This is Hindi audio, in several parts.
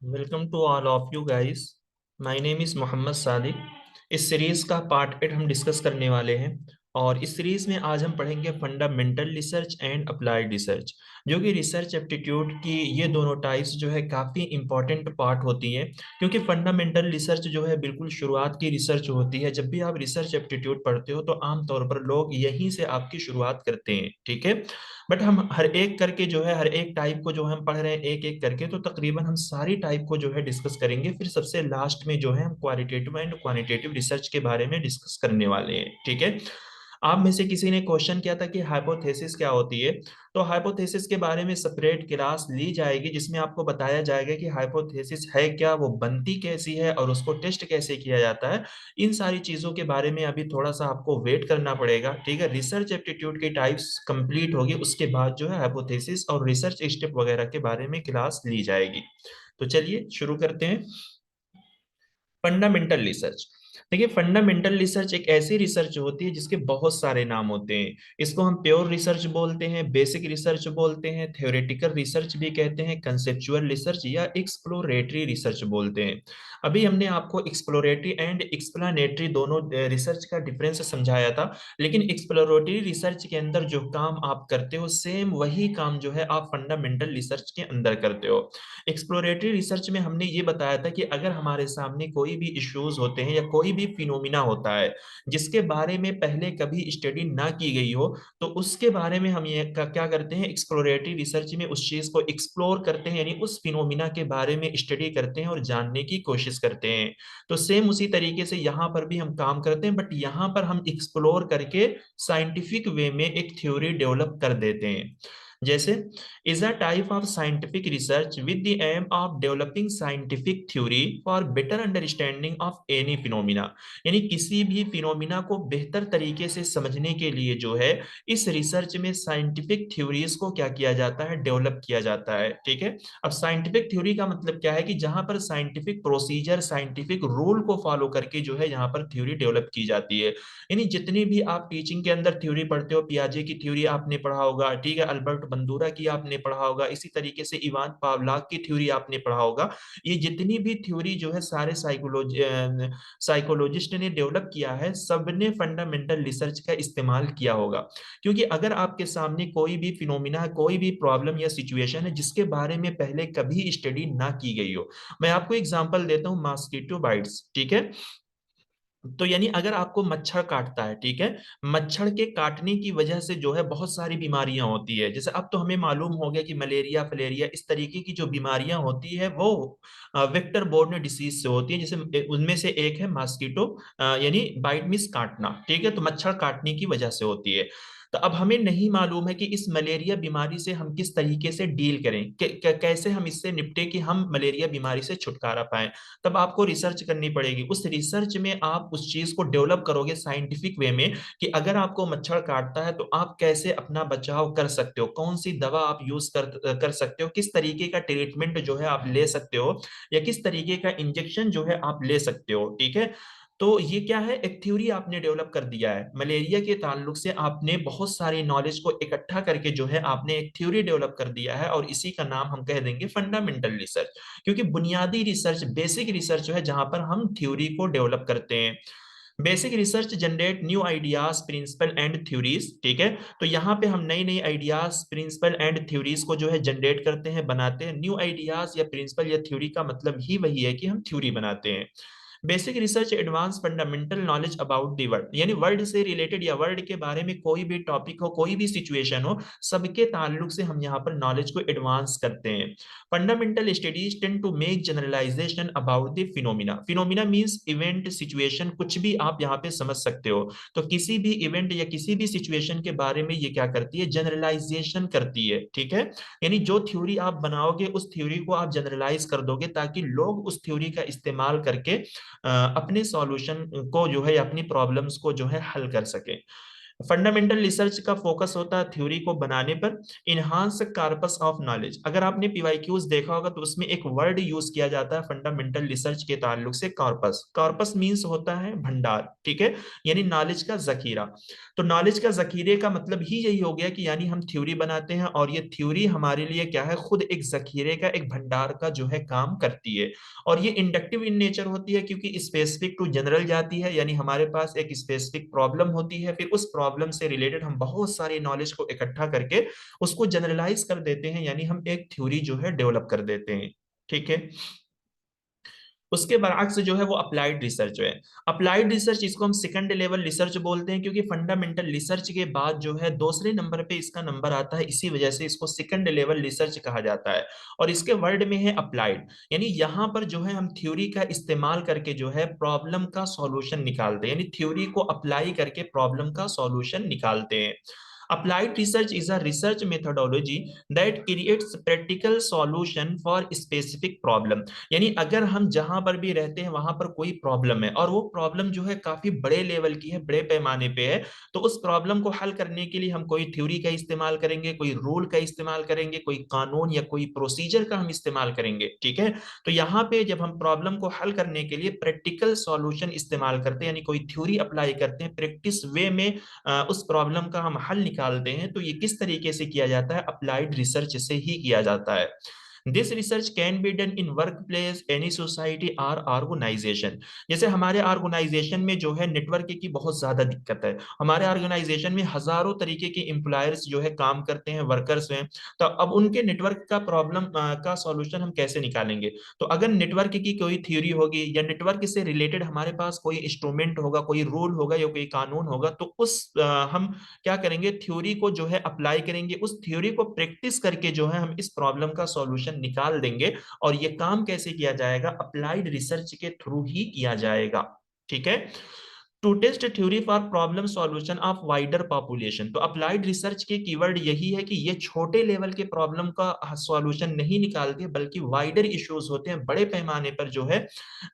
Welcome to all of you guys. My name is Mohammad Sadiq. इस सीरीज़ का पार्ट 8 हम डिस्कस करने वाले हैं। और इस सीरीज़ में आज हम पढ़ेंगे fundamental research and applied research, जो कि रिसर्च एप्टीट्यूड की ये दोनों टाइप्स जो है काफ़ी इंपॉर्टेंट पार्ट होती हैं। क्योंकि फंडामेंटल रिसर्च जो है बिल्कुल शुरुआत की रिसर्च होती है। जब भी आप रिसर्च एप्टीट्यूड पढ़ते हो तो आमतौर पर लोग यहीं से आपकी शुरुआत करते हैं, ठीक है। बट हम हर एक करके जो है हर एक टाइप को जो हम पढ़ रहे हैं एक एक करके, तो तकरीबन हम सारी टाइप को जो है डिस्कस करेंगे। फिर सबसे लास्ट में जो है हम क्वालिटेटिव एंड क्वांटिटेटिव रिसर्च के बारे में डिस्कस करने वाले हैं, ठीक है। आप में से किसी ने क्वेश्चन किया था कि हाइपोथेसिस क्या होती है। तो हाइपोथेसिस के बारे में सेपरेट क्लास ली जाएगी, जिसमें आपको बताया जाएगा कि हाइपोथेसिस है क्या, वो बनती कैसी है और उसको टेस्ट कैसे किया जाता है। इन सारी चीजों के बारे में अभी थोड़ा सा आपको वेट करना पड़ेगा, ठीक है। रिसर्च एप्टीट्यूड की टाइप्स कंप्लीट होगी, उसके बाद जो है हाइपोथेसिस और रिसर्च स्टेप वगैरह के बारे में क्लास ली जाएगी। तो चलिए शुरू करते हैं। Fundamental research. देखिए, फंडामेंटल रिसर्च एक ऐसी रिसर्च होती है जिसके बहुत सारे नाम होते हैं। इसको हम प्योर रिसर्च बोलते हैं, बेसिक रिसर्च बोलते हैं, थ्योरेटिकल रिसर्च भी कहते हैं, कंसेप्चुअल रिसर्च या एक्सप्लोरेटरी रिसर्च बोलते हैं। अभी हमने आपको एक्सप्लोरेटरी एंड एक्सप्लानेटरी दोनों रिसर्च का डिफरेंस समझाया था। लेकिन एक्सप्लोरेटरी रिसर्च के अंदर जो काम आप करते हो, सेम वही काम जो है आप फंडामेंटल रिसर्च के अंदर करते हो। एक्सप्लोरेटरी रिसर्च में हमने ये बताया था कि अगर हमारे सामने कोई भी इश्यूज होते हैं या कोई भी फिनोमिना होता है जिसके बारे में पहले कभी स्टडी ना की गई हो, तो उसके बारे में हम ये क्या करते हैं, एक्सप्लोरेटरी रिसर्च में उस चीज को एक्सप्लोर करते हैं, यानी उस फिनोमिना के बारे में स्टडी करते हैं और जानने की कोशिश करते हैं। तो सेम उसी तरीके से यहाँ पर भी हम काम करते हैं, बट यहाँ पर हम एक्सप्लोर करके साइंटिफिक वे में एक थ्योरी डेवलप कर देते हैं। जैसे, is a type of scientific research with the aim of developing scientific theory for better understanding of any phenomena। यानी किसी भी फिनोमिना को बेहतर तरीके से समझने के लिए जो है इस रिसर्च में साइंटिफिक थ्योरीज को क्या किया जाता है, डेवलप किया जाता है, ठीक है। अब साइंटिफिक थ्योरी का मतलब क्या है कि जहां पर साइंटिफिक प्रोसीजर साइंटिफिक रूल को फॉलो करके जो है यहाँ पर थ्योरी डेवलप की जाती है। यानी जितनी भी आप टीचिंग के अंदर थ्योरी पढ़ते हो, पियाजे की थ्योरी आपने पढ़ा होगा, ठीक है, अल्बर्ट बंदूरा की आपने पढ़ा होगा, इसी तरीके से इवान पावलाक की थ्योरी आपने पढ़ा होगा। ये जितनी भी थ्योरी जो है सारे साइकोलॉजिस्ट ने डेवलप किया है, सबने फंडामेंटल रिसर्च का इस्तेमाल किया होगा। क्योंकि अगर आपके सामने कोई भी फिनोमिना है, कोई भी प्रॉब्लम या सिचुएशन है जिसके बारे में पहले कभी स्टडी ना की गई हो। मैं आपको एग्जांपल देता हूँ, मॉस्किटो बाइट्स, ठीक है। तो यानी अगर आपको मच्छर काटता है, ठीक है, मच्छर के काटने की वजह से जो है बहुत सारी बीमारियां होती है। जैसे अब तो हमें मालूम हो गया कि मलेरिया फलेरिया इस तरीके की जो बीमारियां होती है वो वेक्टर बोर्न डिसीज से होती है। जैसे उनमें से एक है मॉस्किटो, यानी बाइट मींस काटना, ठीक है, तो मच्छर काटने की वजह से होती है। तो अब हमें नहीं मालूम है कि इस मलेरिया बीमारी से हम किस तरीके से डील करें, कैसे हम इससे निपटे कि हम मलेरिया बीमारी से छुटकारा पाएं। तब आपको रिसर्च करनी पड़ेगी। उस रिसर्च में आप उस चीज को डेवलप करोगे साइंटिफिक वे में कि अगर आपको मच्छर काटता है तो आप कैसे अपना बचाव कर सकते हो, कौन सी दवा आप यूज कर सकते हो, किस तरीके का ट्रीटमेंट जो है आप ले सकते हो, या किस तरीके का इंजेक्शन जो है आप ले सकते हो, ठीक है। तो ये क्या है, एक थ्योरी आपने डेवलप कर दिया है मलेरिया के ताल्लुक से। आपने बहुत सारी नॉलेज को इकट्ठा करके जो है आपने एक थ्योरी डेवलप कर दिया है, और इसी का नाम हम कह देंगे फंडामेंटल रिसर्च। क्योंकि बुनियादी रिसर्च बेसिक रिसर्च जो है जहां पर हम थ्योरी को डेवलप करते हैं। Basic research generate new ideas principle and theories, ठीक है। तो यहाँ पे हम नई नई आइडियाज प्रिंसिपल एंड थ्योरीज को जो है जनरेट करते हैं, बनाते हैं। न्यू आइडियाज या प्रिंसिपल या थ्योरी का मतलब ही वही है कि हम थ्योरी बनाते हैं। Basic research advance fundamental knowledge about the world, यानी वर्ल्ड से रिलेटेड या वर्ल्ड के बारे में कोई भी टॉपिक हो, कोई भी सिचुएशन हो, सबके ताल्लुक से हम यहाँ पर नॉलेज को एडवांस करते हैं। Fundamental studies tend to make generalisation about the phenomena. Phenomena means event situation, कुछ भी आप यहाँ पे समझ सकते हो। तो किसी भी इवेंट या किसी भी सिचुएशन के बारे में ये क्या करती है, जनरलाइजेशन करती है, ठीक है। यानी जो थ्योरी आप बनाओगे उस थ्योरी को आप जनरलाइज कर दोगे, ताकि लोग उस थ्योरी का इस्तेमाल करके अपने सॉल्यूशन को जो है अपनी प्रॉब्लम्स को जो है हल कर सके। फंडामेंटल रिसर्च का फोकस होता है थ्योरी को बनाने पर। इनहांस कार्पस ऑफ नॉलेज, अगर आपने पीवाईक्यूज देखा होगा तो उसमें एक वर्ड यूज किया जाता है फंडामेंटल रिसर्च के ताल्लुक से, कॉर्पस। कॉर्पस मींस होता है भंडार, ठीक है, यानी नॉलेज का जखीरा। तो नॉलेज का जखीरे का मतलब ही यही हो गया कि यानी हम थ्योरी बनाते हैं और ये थ्योरी हमारे लिए क्या है, खुद एक जखीरे का, एक भंडार का जो है काम करती है। और ये इंडक्टिव इन नेचर होती है क्योंकि स्पेसिफिक टू जनरल जाती है, यानी हमारे पास एक स्पेसिफिक प्रॉब्लम होती है, फिर उस प्रॉब्लम से रिलेटेड हम बहुत सारी नॉलेज को इकट्ठा करके उसको जनरलाइज कर देते हैं, यानी हम एक थ्योरी जो है डेवलप कर देते हैं, ठीक है। उसके बरअक्स जो है वो अप्लाइड रिसर्च है। अप्लाइड रिसर्च, इसको हम सेकंड लेवल रिसर्च बोलते हैं क्योंकि फंडामेंटल रिसर्च के बाद जो है दूसरे नंबर पे इसका नंबर आता है, इसी वजह से इसको सेकंड लेवल रिसर्च कहा जाता है। और इसके वर्ड में है अप्लाइड, यानी यहाँ पर जो है हम थ्योरी का इस्तेमाल करके जो है प्रॉब्लम का सॉल्यूशन निकालते हैं, यानी थ्योरी को अप्लाई करके प्रॉब्लम का सॉल्यूशन निकालते हैं। Applied research is a research methodology that creates practical solution for specific problem। यानी अगर हम जहां पर भी रहते हैं वहां पर कोई प्रॉब्लम है और वो प्रॉब्लम जो है काफी बड़े लेवल की है, बड़े पैमाने पे है, तो उस प्रॉब्लम को हल करने के लिए हम कोई थ्योरी का इस्तेमाल करेंगे, कोई रूल का इस्तेमाल करेंगे, कोई कानून या कोई प्रोसीजर का हम इस्तेमाल करेंगे, ठीक है। तो यहाँ पे जब हम प्रॉब्लम को हल करने के लिए प्रैक्टिकल सॉल्यूशन इस्तेमाल करते हैं, यानी कोई थ्योरी अप्लाई करते हैं प्रैक्टिस वे में, उस प्रॉब्लम का हम हल निकालते हैं, तो ये किस तरीके से किया जाता है, अप्लाइड रिसर्च से ही किया जाता है। This research can be done in work place, any society और ऑर्गेनाइजेशन। जैसे हमारे ऑर्गेनाइजेशन में जो है नेटवर्क की बहुत ज्यादा दिक्कत है, हमारे ऑर्गेनाइजेशन में हजारों तरीके के एम्प्लॉयर्स जो है काम करते हैं, वर्कर्स हैं। तो अब उनके नेटवर्क का प्रॉब्लम का सॉल्यूशन हम कैसे निकालेंगे। तो अगर नेटवर्क की कोई थ्योरी होगी या नेटवर्क से रिलेटेड हमारे पास कोई इंस्ट्रूमेंट होगा, कोई रूल होगा या कोई कानून होगा, तो उस हम क्या करेंगे, थ्योरी को जो है अप्लाई करेंगे, उस थ्योरी को प्रैक्टिस करके जो है हम इस प्रॉब्लम का सॉल्यूशन निकाल देंगे। और ये काम कैसे किया जाएगा, अप्लाइड रिसर्च के थ्रू ही किया जाएगा, ठीक है। To test theory for problem solution of wider population, तो अप्लाइड रिसर्च के कीवर्ड यही है कि ये छोटे लेवल के प्रॉब्लम का सॉल्यूशन नहीं निकालती है, बल्कि वाइडर इश्यूज होते हैं, बड़े पैमाने पर जो है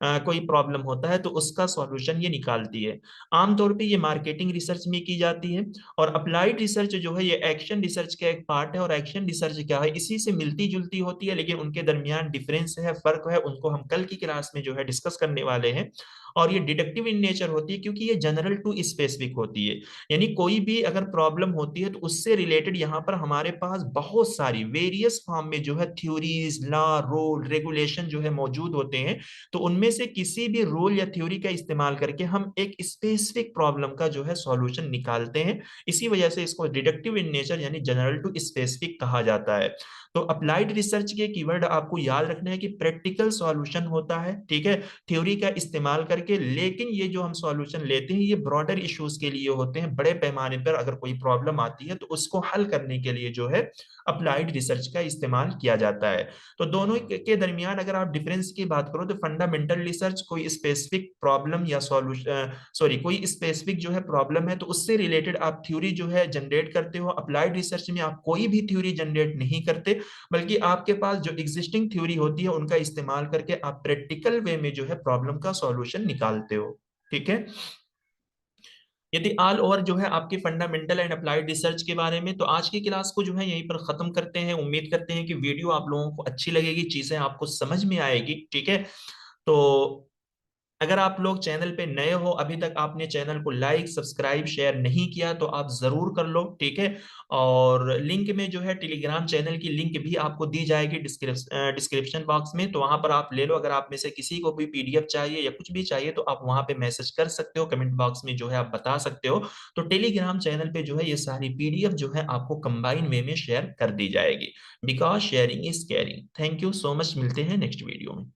कोई प्रॉब्लम होता है तो उसका सॉल्यूशन ये निकालती है। आमतौर पे ये मार्केटिंग रिसर्च में की जाती है। और अप्लाइड रिसर्च जो है ये एक्शन रिसर्च का एक पार्ट है, और एक्शन रिसर्च क्या है, इसी से मिलती जुलती होती है, लेकिन उनके दरमियान डिफरेंस है, फर्क है, उनको हम कल की क्लास में जो है डिस्कस करने वाले हैं। और ये डिडक्टिव इन नेचर होती है क्योंकि ये जनरल टू स्पेसिफिक होती है, यानी कोई भी अगर प्रॉब्लम होती है तो उससे रिलेटेड यहाँ पर हमारे पास बहुत सारी वेरियस फॉर्म में जो है थ्योरीज, लॉ, रूल, रेगुलेशन जो है मौजूद होते हैं। तो उनमें से किसी भी रूल या थ्योरी का इस्तेमाल करके हम एक स्पेसिफिक प्रॉब्लम का जो है सॉल्यूशन निकालते हैं। इसी वजह से इसको डिडक्टिव इन नेचर यानी जनरल टू स्पेसिफिक कहा जाता है। तो अप्लाइड रिसर्च के कीवर्ड आपको याद रखना है कि प्रैक्टिकल सॉल्यूशन होता है, ठीक है, थ्योरी का इस्तेमाल करके। लेकिन ये जो हम सॉल्यूशन लेते हैं ये ब्रॉडर इश्यूज के लिए होते हैं, बड़े पैमाने पर अगर कोई प्रॉब्लम आती है तो उसको हल करने के लिए जो है अप्लाइड रिसर्च का इस्तेमाल किया जाता है। तो दोनों के दरमियान अगर आप डिफरेंस की बात करो तो फंडामेंटल रिसर्च कोई स्पेसिफिक प्रॉब्लम या सॉल्यूशन, सॉरी, कोई स्पेसिफिक जो है प्रॉब्लम है तो उससे रिलेटेड आप थ्योरी जो है जनरेट करते हो। अप्लाइड रिसर्च में आप कोई भी थ्योरी जनरेट नहीं करते, बल्कि आपके पास जो एग्जिस्टिंग थ्योरी होती है उनका इस्तेमाल करके आप प्रैक्टिकल वे में जो है प्रॉब्लम का सॉल्यूशन निकालते हो, ठीक है। यदि ऑल ओवर जो है आपके फंडामेंटल एंड अप्लाइड रिसर्च के बारे में, तो आज की क्लास को जो है यहीं पर खत्म करते हैं। उम्मीद करते हैं कि वीडियो आप लोगों को अच्छी लगेगी, चीजें आपको समझ में आएगी, ठीक है। तो अगर आप लोग चैनल पे नए हो, अभी तक आपने चैनल को लाइक, सब्सक्राइब, शेयर नहीं किया तो आप जरूर कर लो, ठीक है। और लिंक में जो है टेलीग्राम चैनल की लिंक भी आपको दी जाएगी डिस्क्रिप्शन बॉक्स में, तो वहां पर आप ले लो। अगर आप में से किसी को भी पीडीएफ चाहिए या कुछ भी चाहिए तो आप वहां पे मैसेज कर सकते हो, कमेंट बॉक्स में जो है आप बता सकते हो। तो टेलीग्राम चैनल पे जो है ये सारी पीडीएफ जो है आपको कंबाइन वे में शेयर कर दी जाएगी, because sharing is caring. Thank you so much, मिलते हैं नेक्स्ट वीडियो में।